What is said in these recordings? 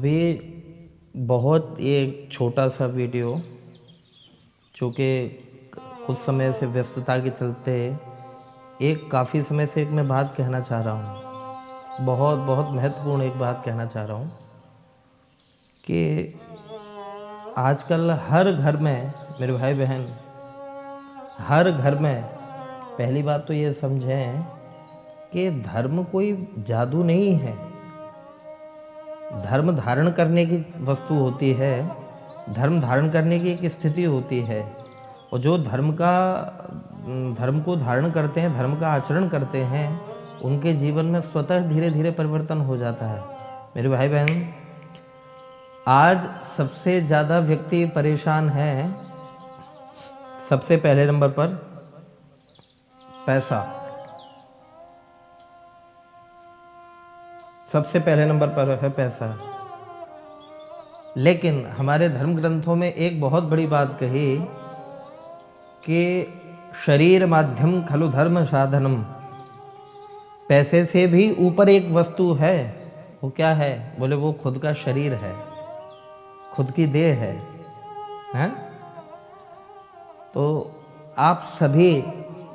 अभी बहुत एक छोटा सा वीडियो जो कि कुछ समय से व्यस्तता के चलते एक काफ़ी समय से एक मैं बात कहना चाह रहा हूँ। बहुत बहुत महत्वपूर्ण एक बात कहना चाह रहा हूँ कि आजकल हर घर में मेरे भाई बहन, हर घर में पहली बात तो ये समझें कि धर्म कोई जादू नहीं है। धर्म धारण करने की वस्तु होती है, धर्म धारण करने की एक स्थिति होती है। और जो धर्म को धारण करते हैं, धर्म का आचरण करते हैं, उनके जीवन में स्वतः धीरे धीरे परिवर्तन हो जाता है। मेरे भाई बहन, आज सबसे ज़्यादा व्यक्ति परेशान हैं, सबसे पहले नंबर पर पैसा। सबसे पहले नंबर पर है पैसा। लेकिन हमारे धर्म ग्रंथों में एक बहुत बड़ी बात कही कि शरीर माध्यम खलु धर्म साधनम। पैसे से भी ऊपर एक वस्तु है। वो क्या है? बोले वो खुद का शरीर है, खुद की देह है, हैं? तो आप सभी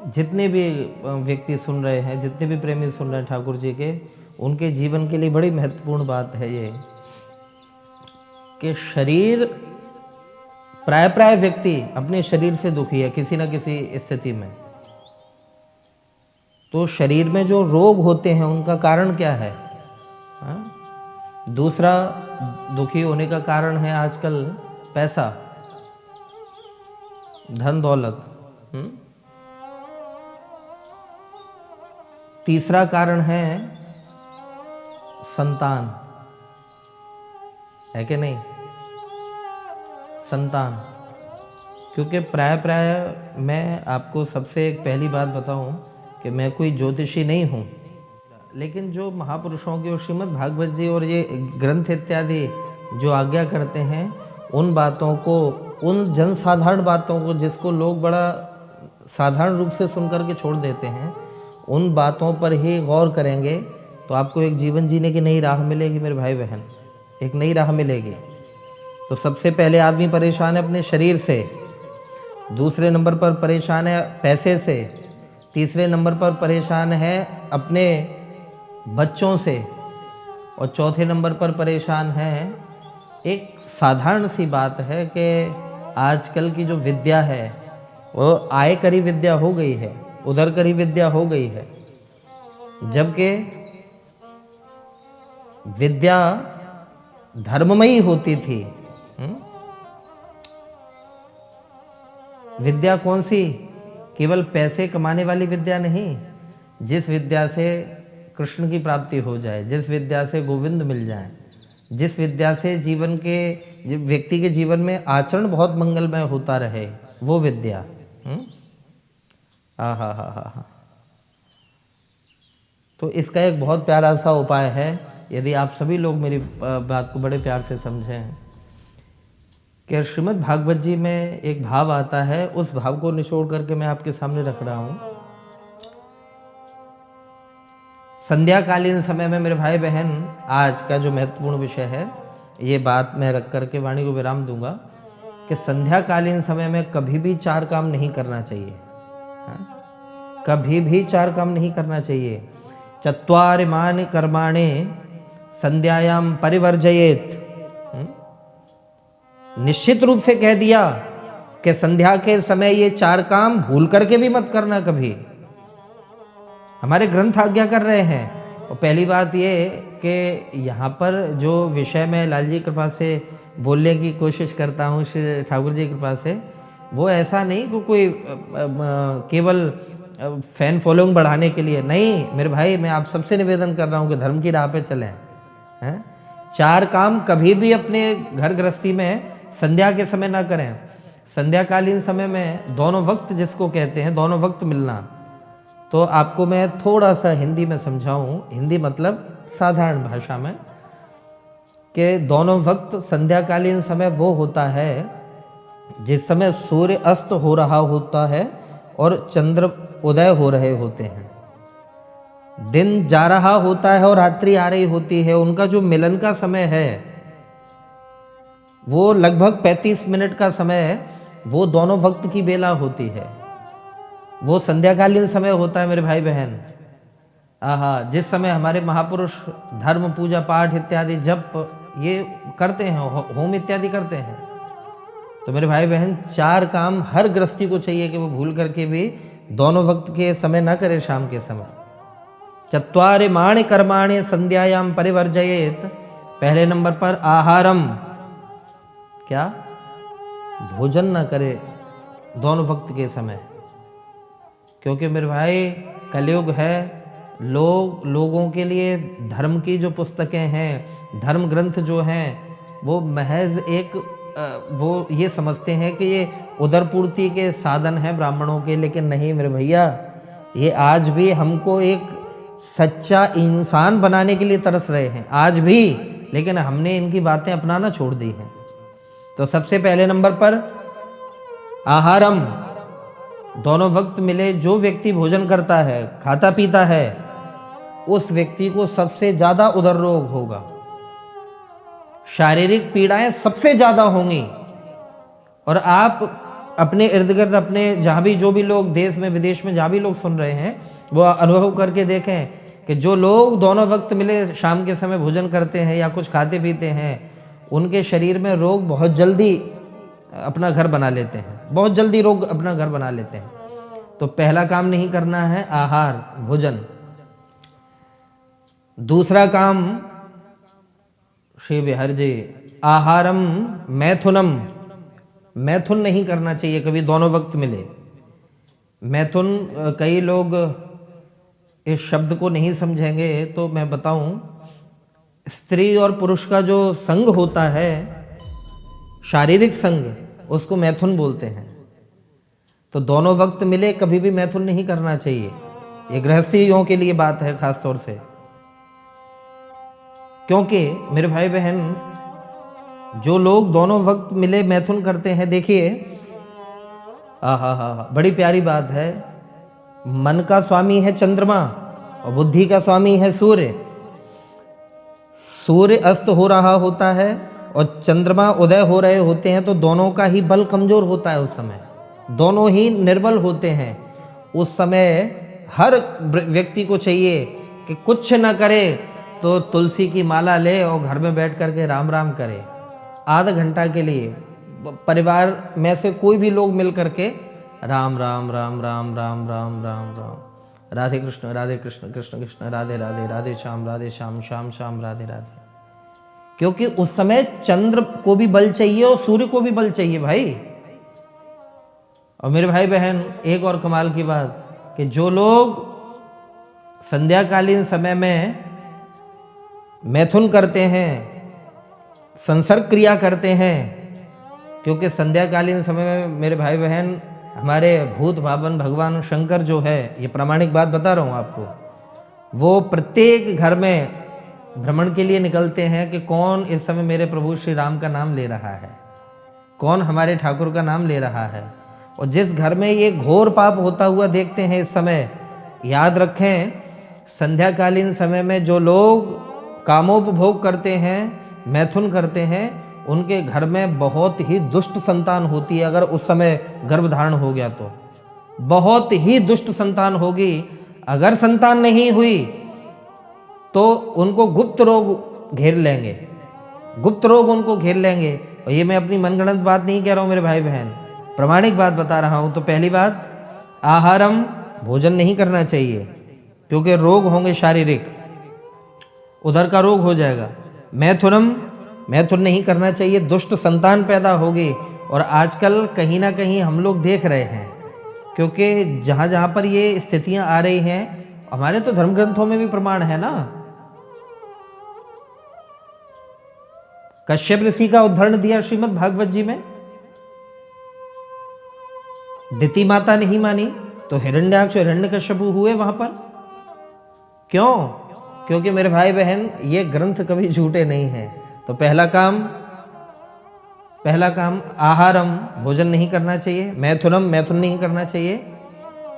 जितने भी व्यक्ति सुन रहे हैं, जितने भी प्रेमी सुन रहे हैं ठाकुर जी के, उनके जीवन के लिए बड़ी महत्वपूर्ण बात है ये कि शरीर, प्राय व्यक्ति अपने शरीर से दुखी है किसी न किसी स्थिति में। तो शरीर में जो रोग होते हैं उनका कारण क्या है? दूसरा दुखी होने का कारण है आजकल पैसा, धन दौलत। तीसरा कारण है संतान, है कि नहीं? संतान। क्योंकि प्राय मैं आपको सबसे एक पहली बात बताऊं कि मैं कोई ज्योतिषी नहीं हूं, लेकिन जो महापुरुषों की और श्रीमद् भागवत जी और ये ग्रंथ इत्यादि जो आज्ञा करते हैं, उन बातों को, उन जनसाधारण बातों को जिसको लोग बड़ा साधारण रूप से सुन करके छोड़ देते हैं, उन बातों पर ही गौर करेंगे तो आपको एक जीवन जीने की नई राह मिलेगी मेरे भाई बहन, एक नई राह मिलेगी। तो सबसे पहले आदमी परेशान है अपने शरीर से, दूसरे नंबर पर परेशान है पैसे से, तीसरे नंबर पर परेशान है अपने बच्चों से, और चौथे नंबर पर परेशान है एक साधारण सी बात है कि आजकल की जो विद्या है वो आय करी विद्या हो गई है, उधर करी विद्या हो गई है। जबकि विद्या धर्ममयी होती थी। विद्या कौन सी? केवल पैसे कमाने वाली विद्या नहीं, जिस विद्या से कृष्ण की प्राप्ति हो जाए, जिस विद्या से गोविंद मिल जाए, जिस विद्या से जीवन के व्यक्ति के जीवन में आचरण बहुत मंगलमय होता रहे, वो विद्या। हा। तो इसका एक बहुत प्यारा सा उपाय है, यदि आप सभी लोग मेरी बात को बड़े प्यार से समझें, कि श्रीमद् भागवत जी में एक भाव आता है, उस भाव को निचोड़ करके मैं आपके सामने रख रहा हूँ। संध्याकालीन समय में मेरे भाई बहन, आज का जो महत्वपूर्ण विषय है, ये बात मैं रख करके वाणी को विराम दूंगा कि संध्याकालीन समय में कभी भी 4 काम नहीं करना चाहिए। कभी भी 4 काम नहीं करना चाहिए। चत्वारिमानि कर्माणि संध्यायाम परिवर्जयेत। निश्चित रूप से कह दिया कि संध्या के समय ये 4 काम भूल करके भी मत करना कभी। हमारे ग्रंथ आज्ञा कर रहे हैं। और पहली बात ये कि यहाँ पर जो विषय मैं लाल जी कृपा से बोलने की कोशिश करता हूँ, श्री ठाकुर जी कृपा से, वो ऐसा नहीं कि कोई केवल फैन फॉलोइंग बढ़ाने के लिए नहीं। मेरे भाई, मैं आप सबसे निवेदन कर रहा हूँ कि धर्म की राह पे चलें। 4 काम कभी भी अपने घर गृहस्थी में संध्या के समय ना करें। संध्याकालीन समय में दोनों वक्त जिसको कहते हैं, दोनों वक्त मिलना, तो आपको मैं थोड़ा सा हिंदी में समझाऊं, हिंदी मतलब साधारण भाषा में, कि दोनों वक्त संध्याकालीन समय वो होता है जिस समय सूर्य अस्त हो रहा होता है और चंद्र उदय हो रहे होते हैं। दिन जा रहा होता है और रात्रि आ रही होती है। उनका जो मिलन का समय है वो लगभग 35 मिनट का समय वो दोनों वक्त की बेला होती है, वो संध्याकालीन समय होता है मेरे भाई बहन। आहा, जिस समय हमारे महापुरुष धर्म पूजा पाठ इत्यादि जप ये करते हैं, होम इत्यादि करते हैं। तो मेरे भाई बहन 4 काम हर गृहस्थी को चाहिए कि वो भूल करके भी दोनों वक्त के समय ना करे, शाम के समय। चत्वारि माणि कर्माणि संध्यायाम परिवर्जयेत। पहले नंबर पर आहारम, क्या? भोजन ना करे दोनों वक्त के समय, क्योंकि मेरे भाई कलयुग है। लोगों के लिए धर्म की जो पुस्तकें हैं, धर्म ग्रंथ जो हैं, वो महज एक वो ये समझते हैं कि ये उदरपूर्ति के साधन हैं ब्राह्मणों के, लेकिन नहीं मेरे भैया, ये आज भी हमको एक सच्चा इंसान बनाने के लिए तरस रहे हैं आज भी, लेकिन हमने इनकी बातें अपनाना छोड़ दी हैं। तो सबसे पहले नंबर पर आहारम, दोनों वक्त मिले जो व्यक्ति भोजन करता है, खाता पीता है, उस व्यक्ति को सबसे ज्यादा उदर रोग होगा, शारीरिक पीड़ाएं सबसे ज्यादा होंगी। और आप अपने इर्द गिर्द, अपने जहां भी जो भी लोग देश में विदेश में जहां भी लोग सुन रहे हैं, वो अनुभव करके देखें कि जो लोग दोनों वक्त मिले शाम के समय भोजन करते हैं या कुछ खाते पीते हैं, उनके शरीर में रोग बहुत जल्दी अपना घर बना लेते हैं, बहुत जल्दी रोग अपना घर बना लेते हैं। तो पहला काम नहीं करना है आहार, भोजन। दूसरा काम श्री बिहार जी, आहारम मैथुनम, मैथुन नहीं करना चाहिए कभी दोनों वक्त मिले। मैथुन, कई लोग इस शब्द को नहीं समझेंगे, तो मैं बताऊं, स्त्री और पुरुष का जो संग होता है, शारीरिक संग, उसको मैथुन बोलते हैं। तो दोनों वक्त मिले कभी भी मैथुन नहीं करना चाहिए। ये गृहस्थियों के लिए बात है खास तौर से, क्योंकि मेरे भाई बहन जो लोग दोनों वक्त मिले मैथुन करते हैं, देखिए हा, बड़ी प्यारी बात है। मन का स्वामी है चंद्रमा और बुद्धि का स्वामी है सूर्य। सूर्य अस्त हो रहा होता है और चंद्रमा उदय हो रहे होते हैं, तो दोनों का ही बल कमजोर होता है उस समय, दोनों ही निर्बल होते हैं। उस समय हर व्यक्ति को चाहिए कि कुछ न करे तो तुलसी की माला ले और घर में बैठ करके राम राम करे। आधा घंटा के लिए परिवार में से कोई भी लोग मिल करके राम राम राम राम राम राम राम राम, राधे कृष्ण कृष्ण कृष्ण राधे राधे, राधे श्याम श्याम श्याम राधे राधे। क्योंकि उस समय चंद्र को भी बल चाहिए और सूर्य को भी बल चाहिए भाई। और मेरे भाई बहन एक और कमाल की बात कि जो लोग संध्याकालीन समय में मैथुन करते हैं, संसर्ग क्रिया करते हैं, क्योंकि संध्याकालीन समय में मेरे भाई बहन हमारे भूत भावन भगवान शंकर जो है, ये प्रामाणिक बात बता रहा हूँ आपको, वो प्रत्येक घर में भ्रमण के लिए निकलते हैं कि कौन इस समय मेरे प्रभु श्री राम का नाम ले रहा है, कौन हमारे ठाकुर का नाम ले रहा है। और जिस घर में ये घोर पाप होता हुआ देखते हैं इस समय, याद रखें संध्याकालीन समय में जो लोग कामोपभोग करते हैं, मैथुन करते हैं, उनके घर में बहुत ही दुष्ट संतान होती है। अगर उस समय गर्भधारण हो गया तो बहुत ही दुष्ट संतान होगी। अगर संतान नहीं हुई तो उनको गुप्त रोग घेर लेंगे, गुप्त रोग उनको घेर लेंगे। और ये मैं अपनी मनगढ़ंत बात नहीं कह रहा हूँ मेरे भाई बहन, प्रामाणिक बात बता रहा हूँ। तो पहली बात, आहारम, भोजन नहीं करना चाहिए क्योंकि रोग होंगे शारीरिक, उधर का रोग हो जाएगा। मैथुनम, मैथुन नहीं करना चाहिए, दुष्ट संतान पैदा होगी। और आजकल कहीं ना कहीं हम लोग देख रहे हैं, क्योंकि जहाँ जहाँ पर ये स्थितियाँ आ रही हैं, हमारे तो धर्म ग्रंथों में भी प्रमाण है ना। कश्यप ऋषि का उदाहरण दिया श्रीमद् भागवत जी में, दिति माता नहीं मानी तो हिरण्याक्ष और हिरण्यकश्यपु हुए वहां पर। क्यों? क्योंकि मेरे भाई बहन ये ग्रंथ कभी झूठे नहीं हैं। तो पहला काम आहारम, भोजन नहीं करना चाहिए। मैथुनम, मैथुन नहीं करना चाहिए।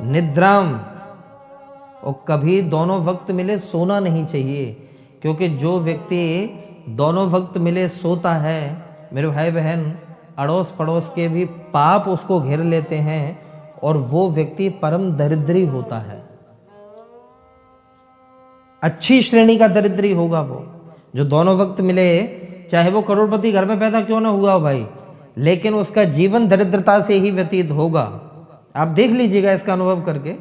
निद्राम, और कभी दोनों वक्त मिले सोना नहीं चाहिए, क्योंकि जो व्यक्ति दोनों वक्त मिले सोता है मेरे भाई बहन, अड़ोस पड़ोस के भी पाप उसको घेर लेते हैं और वो व्यक्ति परम दरिद्री होता है। अच्छी श्रेणी का दरिद्री होगा वो, जो दोनों वक्त मिले, चाहे वो करोड़पति घर में पैदा क्यों ना हुआ हो भाई, लेकिन उसका जीवन दरिद्रता से ही व्यतीत होगा। आप देख लीजिएगा इसका अनुभव करके।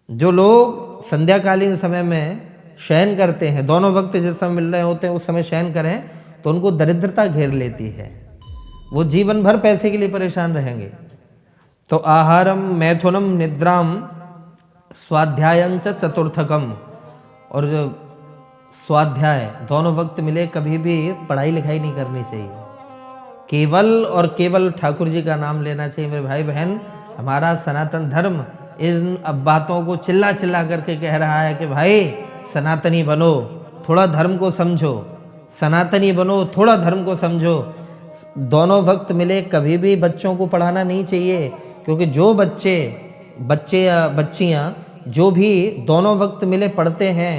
जो लोग संध्याकालीन समय में शयन करते हैं, दोनों वक्त जिस समय मिल रहे होते हैं उस समय शयन करें, तो उनको दरिद्रता घेर लेती है, वो जीवन भर पैसे के लिए परेशान रहेंगे। तो आहारम मैथुनम निद्राम स्वाध्यायं च चतुर्थकम, और जो स्वाध्याय दोनों वक्त मिले, कभी भी पढ़ाई लिखाई नहीं करनी चाहिए, केवल और केवल ठाकुर जी का नाम लेना चाहिए। मेरे भाई बहन, हमारा सनातन धर्म इन अब बातों को चिल्ला चिल्ला करके कह रहा है कि भाई सनातनी बनो, थोड़ा धर्म को समझो, सनातनी बनो, थोड़ा धर्म को समझो। दोनों वक्त मिले, कभी भी बच्चों को पढ़ाना नहीं चाहिए, क्योंकि जो बच्चे या बच्चियाँ जो भी दोनों वक्त मिले पढ़ते हैं,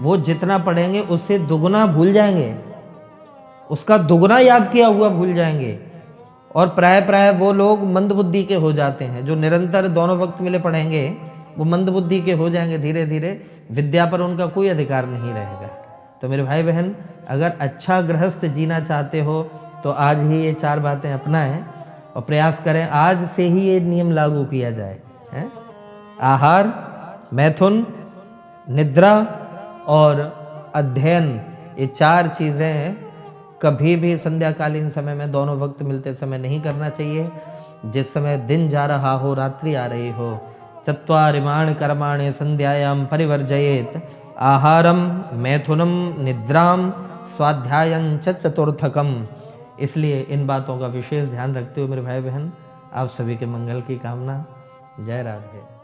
वो जितना पढ़ेंगे उससे दुगना भूल जाएंगे, उसका दुगना याद किया हुआ भूल जाएंगे। और प्राय वो लोग मंद बुद्धि के हो जाते हैं, जो निरंतर दोनों वक्त मिले पढ़ेंगे वो मंद बुद्धि के हो जाएंगे, धीरे धीरे विद्या पर उनका कोई अधिकार नहीं रहेगा। तो मेरे भाई बहन, अगर अच्छा गृहस्थ जीना चाहते हो तो आज ही ये 4 बातें अपनाएं और प्रयास करें आज से ही ये नियम लागू किया जाए, है? आहार, मैथुन, निद्रा और अध्ययन, ये 4 चीज़ें कभी भी संध्याकालीन समय में दोनों वक्त मिलते समय नहीं करना चाहिए। जिस समय दिन जा रहा हो, रात्रि आ रही हो, चत्वारिमाण कर्माणि संध्यायाम परिवर्जयेत, आहारम मैथुनम निद्राम स्वाध्यायं च चतुर्थकम। इसलिए इन बातों का विशेष ध्यान रखते हुए मेरे भाई बहन, आप सभी के मंगल की कामना। जय राधे।